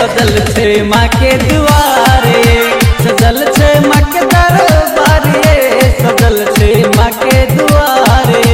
सजल छे माँ के दुआरे, सजल छे माँ के दरबारे, सजल छे माँ के दुआरे।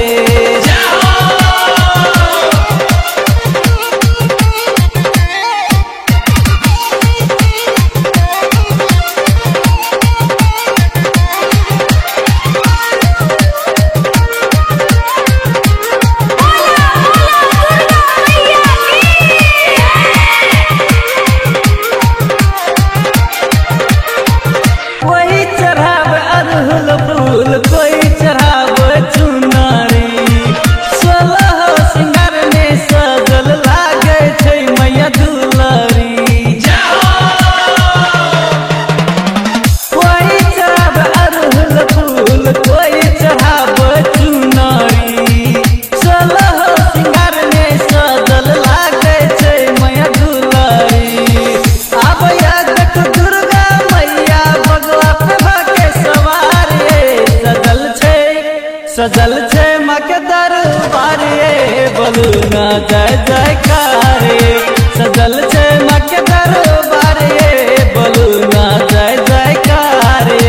कोई चढ़ाव चुनारी, 16 सिंगार में सजल लागे छै मैया दुलारी। कोई चढ़ाव अरहुल फूल, कोई चढ़ाव चुनारी, 16 सिंगार में सजल लागे छै मैया दुलारी। आबैया देख दुर्गा मैया बगला पे भागे सवार, सजल छे माँ के दरबारे, बोलू ना जय जयकारे। सजल छे माँ के दरबारे, बोलू ना जय जयकारे।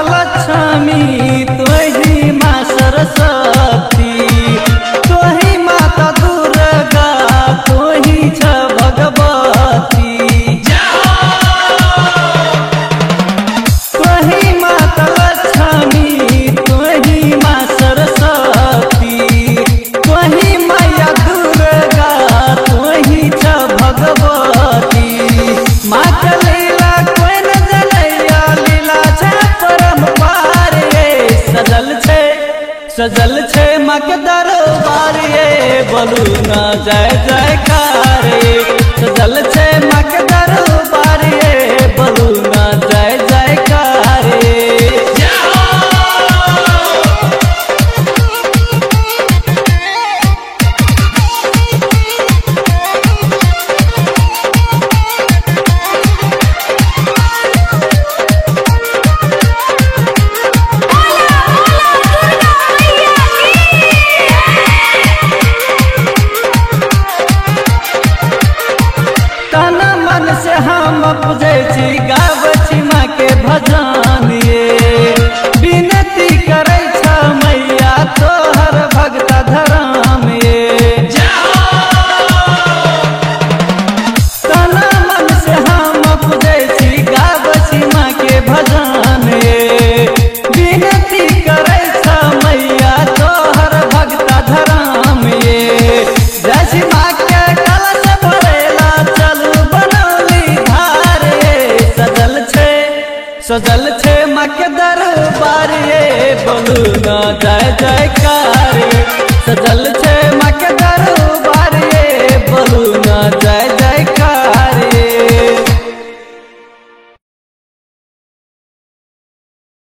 लक्ष्मी तोही माँ सरस्वती, तोही माता दुर्गा, तोही छ भगवती। तोही माता लक्ष्मी, तोही माँ सरस्वती, तोही मैया दुर्गा, तोही छ भगवती। माँ के लीला कोई न जनैया, लीला छ सजल छे माँ के दरबारे, बोलू ना जय जयकारे। सजल छे माँ के दरबारे, बोलू ना जय जयकारे। हम पूजे छी, गाबै छी माँ के भजन ये, विनती करै छ मैया तोहर भगता धराम ये। तना मन से हम पूजे छी, गाबै छी माँ के भजन ये, विनती करै छ मैया तोहर भगता धराम ये। जैसी माँ के कलश भरेला चलू सजल छे माँ के दरबारे, बोलू ना जय जयकार।